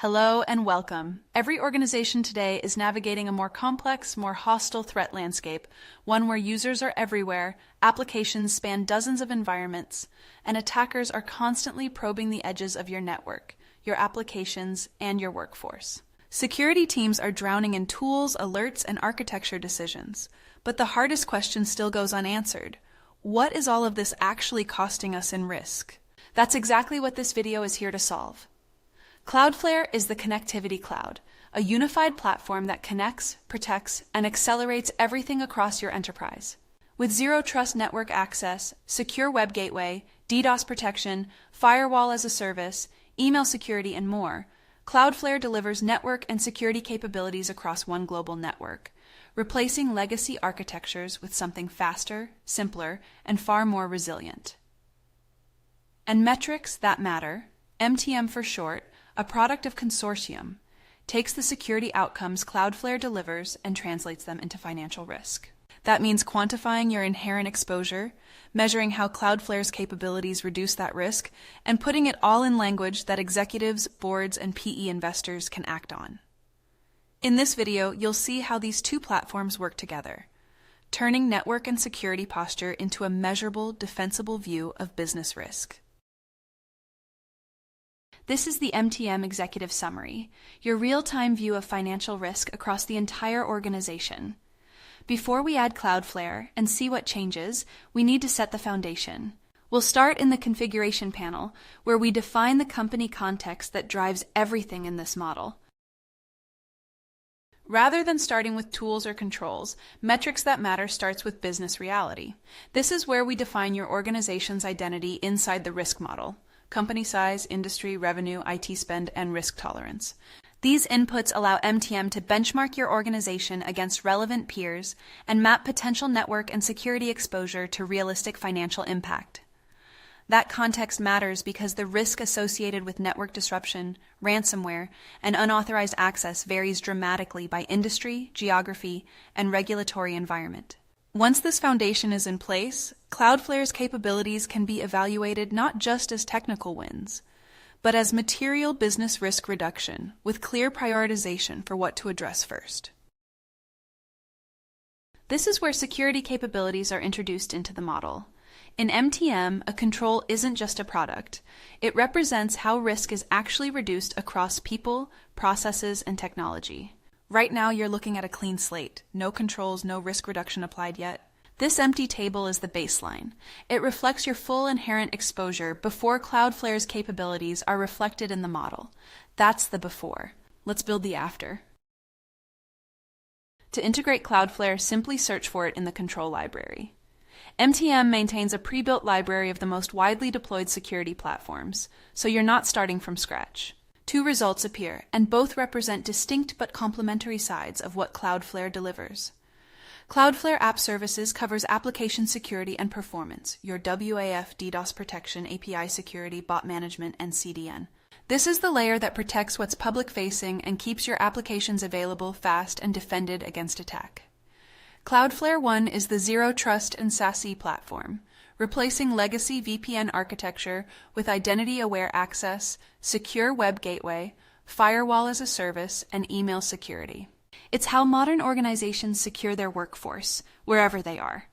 Hello and welcome. Every organization today is navigating a more complex, more hostile threat landscape, one where users are everywhere, applications span dozens of environments, and attackers are constantly probing the edges of your network, your applications, and your workforce. Security teams are drowning in tools, alerts, and architecture decisions, but the hardest question still goes unanswered. What is all of this actually costing us in risk? That's exactly what this video is here to solve. Cloudflare is the connectivity cloud, a unified platform that connects, protects, and accelerates everything across your enterprise. With Zero Trust network access, secure web gateway, DDoS protection, firewall as a service, email security, and more, Cloudflare delivers network and security capabilities across one global network, replacing legacy architectures with something faster, simpler, and far more resilient. And metrics that matter, MTM for short, a product of Consortium, takes the security outcomes Cloudflare delivers and translates them into financial risk. That means quantifying your inherent exposure, measuring how Cloudflare's capabilities reduce that risk, and putting it all in language that executives, boards, and PE investors can act on. In this video, you'll see how these two platforms work together, turning network and security posture into a measurable, defensible view of business risk. This is the MTM Executive Summary, your real-time view of financial risk across the entire organization. Before we add Cloudflare and see what changes, we need to set the foundation. We'll start in the configuration panel, where we define the company context that drives everything in this model. Rather than starting with tools or controls, metrics that matter starts with business reality. This is where we define your organization's identity inside the risk model. Company size, industry, revenue, IT spend, and risk tolerance. These inputs allow MTM to benchmark your organization against relevant peers and map potential network and security exposure to realistic financial impact. That context matters because the risk associated with network disruption, ransomware, and unauthorized access varies dramatically by industry, geography, and regulatory environment. Once this foundation is in place, Cloudflare's capabilities can be evaluated not just as technical wins, but as material business risk reduction with clear prioritization for what to address first. This is where security capabilities are introduced into the model. In MTM, a control isn't just a product. It represents how risk is actually reduced across people, processes, and technology. Right now, you're looking at a clean slate. No controls, no risk reduction applied yet. This empty table is the baseline. It reflects your full inherent exposure before Cloudflare's capabilities are reflected in the model. That's the before. Let's build the after. To integrate Cloudflare, simply search for it in the control library. MTM maintains a pre-built library of the most widely deployed security platforms, so you're not starting from scratch. Two results appear, and both represent distinct but complementary sides of what Cloudflare delivers. Cloudflare App Services covers application security and performance, your WAF, DDoS protection, API security, bot management, and CDN. This is the layer that protects what's public-facing and keeps your applications available, fast, and defended against attack. Cloudflare One is the Zero Trust and SASE platform, replacing legacy VPN architecture with identity-aware access, secure web gateway, firewall as a service, and email security. It's how modern organizations secure their workforce, wherever they are.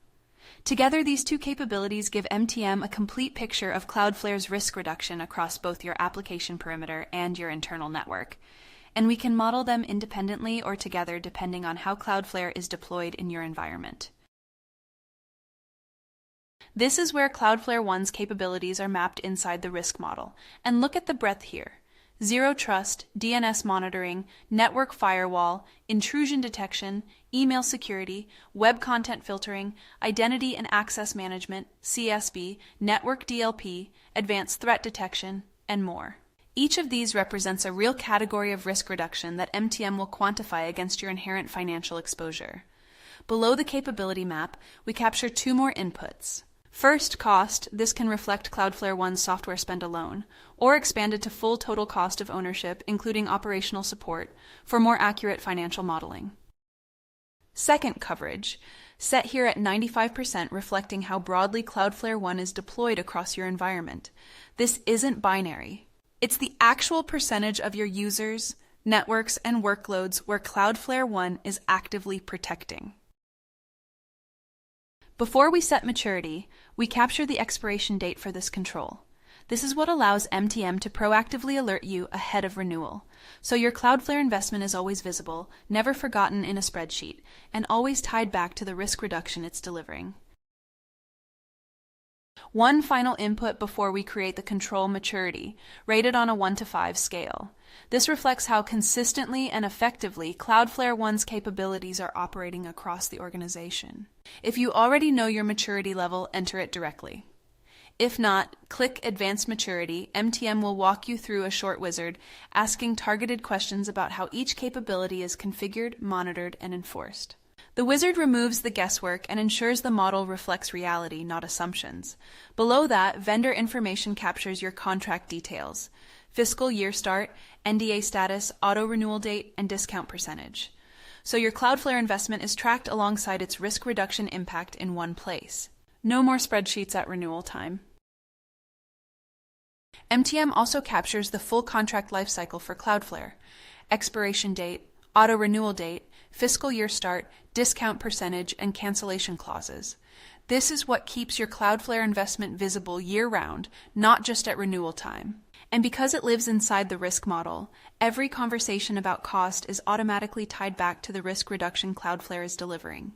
Together, these two capabilities give MTM a complete picture of Cloudflare's risk reduction across both your application perimeter and your internal network. And we can model them independently or together depending on how Cloudflare is deployed in your environment. This is where Cloudflare One's capabilities are mapped inside the risk model. And look at the breadth here. Zero Trust, DNS monitoring, network firewall, intrusion detection, email security, web content filtering, identity and access management, CSB, network DLP, advanced threat detection, and more. Each of these represents a real category of risk reduction that MTM will quantify against your inherent financial exposure. Below the capability map, we capture two more inputs. First, cost. This can reflect Cloudflare One's software spend alone, or expanded to full total cost of ownership, including operational support, for more accurate financial modeling. Second, coverage. Set here at 95%, reflecting how broadly Cloudflare One is deployed across your environment. This isn't binary. It's the actual percentage of your users, networks, and workloads where Cloudflare One is actively protecting. Before we set maturity, we capture the expiration date for this control. This is what allows MTM to proactively alert you ahead of renewal, so your Cloudflare investment is always visible, never forgotten in a spreadsheet, and always tied back to the risk reduction it's delivering. One final input before we create the control: maturity, rated on a 1 to 5 scale. This reflects how consistently and effectively Cloudflare One's capabilities are operating across the organization. If you already know your maturity level, enter it directly. If not, click Advanced Maturity. MTM will walk you through a short wizard, asking targeted questions about how each capability is configured, monitored, and enforced. The wizard removes the guesswork and ensures the model reflects reality, not assumptions. Below that, vendor information captures your contract details: fiscal year start, NDA status, auto-renewal date, and discount percentage. So your Cloudflare investment is tracked alongside its risk reduction impact in one place. No more spreadsheets at renewal time. MTM also captures the full contract lifecycle for Cloudflare: expiration date, auto-renewal date, fiscal year start, discount percentage, and cancellation clauses. This is what keeps your Cloudflare investment visible year-round, not just at renewal time. And because it lives inside the risk model, every conversation about cost is automatically tied back to the risk reduction Cloudflare is delivering.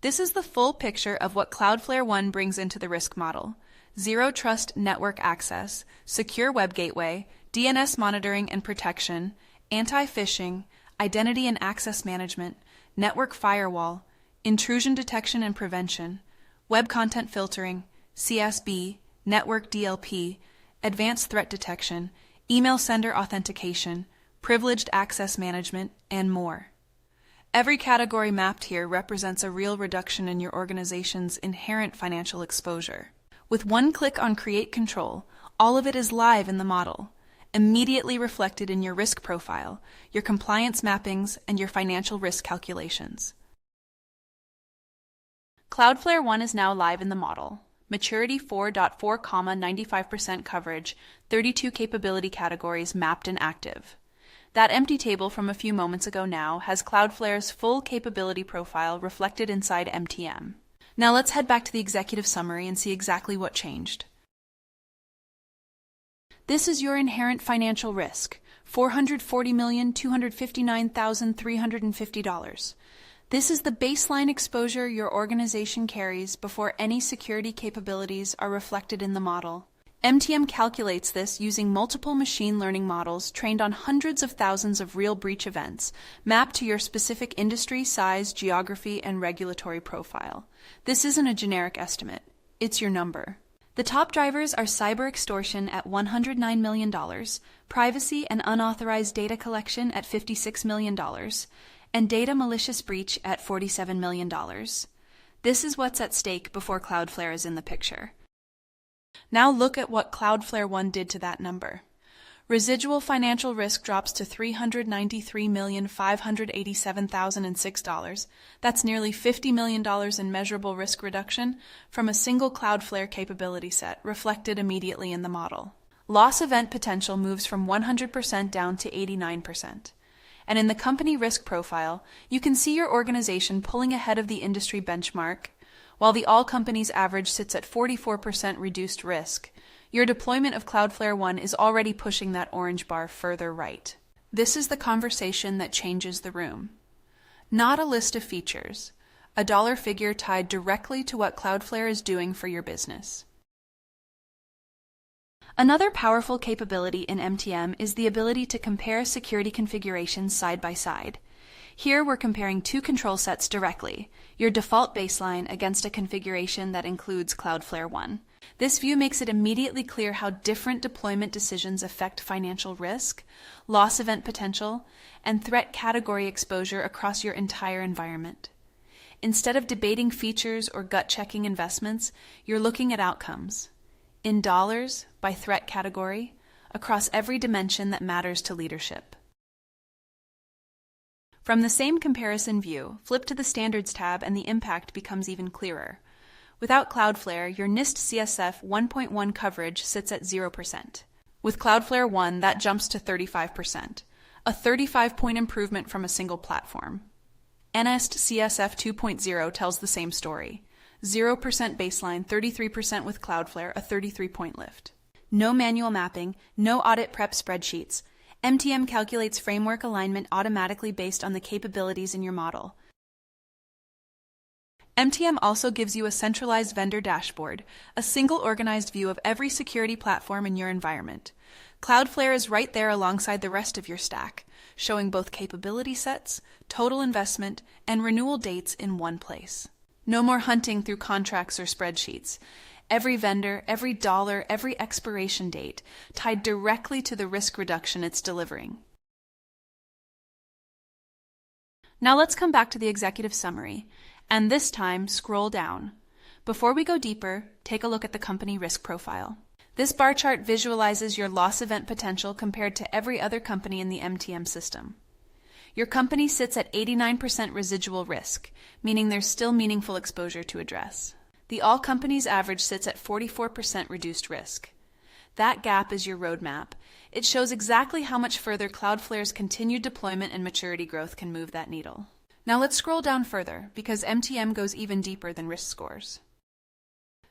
This is the full picture of what Cloudflare One brings into the risk model: Zero Trust network access, secure web gateway, DNS monitoring and protection, anti-phishing, identity and access management, network firewall, intrusion detection and prevention, web content filtering, CSB, network DLP, advanced threat detection, email sender authentication, privileged access management, and more. Every category mapped here represents a real reduction in your organization's inherent financial exposure. With one click on Create Control, all of it is live in the model, immediately reflected in your risk profile, your compliance mappings, and your financial risk calculations. Cloudflare One is now live in the model. Maturity 4.4, 95% coverage, 32 capability categories mapped and active. That empty table from a few moments ago now has Cloudflare's full capability profile reflected inside MTM. Now let's head back to the executive summary and see exactly what changed. This is your inherent financial risk: $440,259,350. This is the baseline exposure your organization carries before any security capabilities are reflected in the model. MTM calculates this using multiple machine learning models trained on hundreds of thousands of real breach events, mapped to your specific industry, size, geography, and regulatory profile. This isn't a generic estimate. It's your number. The top drivers are cyber extortion at $109 million, privacy and unauthorized data collection at $56 million, and data malicious breach at $47 million. This is what's at stake before Cloudflare is in the picture. Now look at what Cloudflare One did to that number. Residual financial risk drops to $393,587,006. That's nearly $50 million in measurable risk reduction from a single Cloudflare capability set, reflected immediately in the model. Loss event potential moves from 100% down to 89%. And in the company risk profile, you can see your organization pulling ahead of the industry benchmark. While the all companies average sits at 44% reduced risk, your deployment of Cloudflare One is already pushing that orange bar further right. This is the conversation that changes the room. Not a list of features, a dollar figure tied directly to what Cloudflare is doing for your business. Another powerful capability in MTM is the ability to compare security configurations side by side. Here we're comparing two control sets directly, your default baseline against a configuration that includes Cloudflare One. This view makes it immediately clear how different deployment decisions affect financial risk, loss event potential, and threat category exposure across your entire environment. Instead of debating features or gut-checking investments, you're looking at outcomes. In dollars, by threat category, across every dimension that matters to leadership. From the same comparison view, flip to the Standards tab and the impact becomes even clearer. Without Cloudflare, your NIST CSF 1.1 coverage sits at 0%. With Cloudflare One, that jumps to 35%, a 35-point improvement from a single platform. NIST CSF 2.0 tells the same story. 0% baseline, 33% with Cloudflare, a 33-point lift. No manual mapping, no audit prep spreadsheets. MTM calculates framework alignment automatically based on the capabilities in your model. MTM also gives you a centralized vendor dashboard, a single organized view of every security platform in your environment. Cloudflare is right there alongside the rest of your stack, showing both capability sets, total investment, and renewal dates in one place. No more hunting through contracts or spreadsheets. Every vendor, every dollar, every expiration date, tied directly to the risk reduction it's delivering. Now let's come back to the executive summary, and this time scroll down. Before we go deeper, take a look at the company risk profile. This bar chart visualizes your loss event potential compared to every other company in the MTM system. Your company sits at 89% residual risk, meaning there's still meaningful exposure to address. The all companies average sits at 44% reduced risk. That gap is your roadmap. It shows exactly how much further Cloudflare's continued deployment and maturity growth can move that needle. Now let's scroll down further, because MTM goes even deeper than risk scores.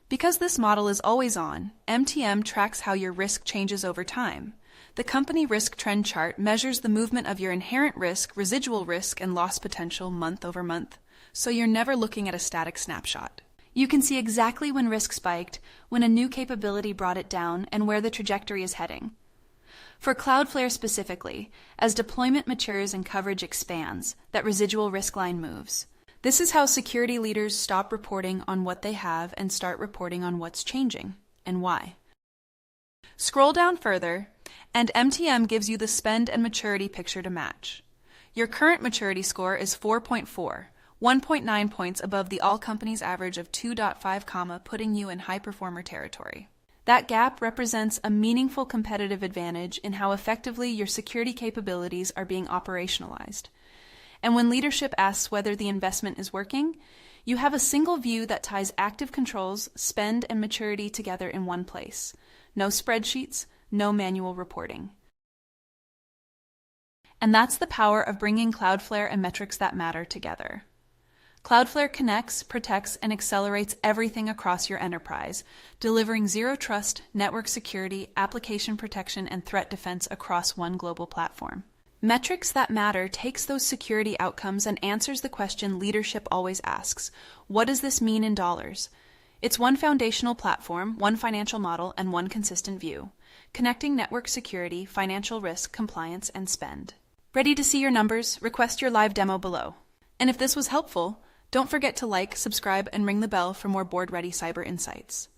Because this model is always on, MTM tracks how your risk changes over time. The company risk trend chart measures the movement of your inherent risk, residual risk, and loss potential month over month, so you're never looking at a static snapshot. You can see exactly when risk spiked, when a new capability brought it down, and where the trajectory is heading. For Cloudflare specifically, as deployment matures and coverage expands, that residual risk line moves. This is how security leaders stop reporting on what they have and start reporting on what's changing and why. Scroll down further, and MTM gives you the spend and maturity picture to match. Your current maturity score is 4.4, 1.9 points above the all companies average of 2.5, putting you in high performer territory. That gap represents a meaningful competitive advantage in how effectively your security capabilities are being operationalized. And when leadership asks whether the investment is working, you have a single view that ties active controls, spend, and maturity together in one place. No spreadsheets, no manual reporting. And that's the power of bringing Cloudflare and metrics that matter together. Cloudflare connects, protects, and accelerates everything across your enterprise, delivering zero trust, network security, application protection, and threat defense across one global platform. Metrics that matter takes those security outcomes and answers the question leadership always asks: what does this mean in dollars? It's one foundational platform, one financial model, and one consistent view, connecting network security, financial risk, compliance, and spend. Ready to see your numbers? Request your live demo below. And if this was helpful, don't forget to like, subscribe, and ring the bell for more board-ready cyber insights.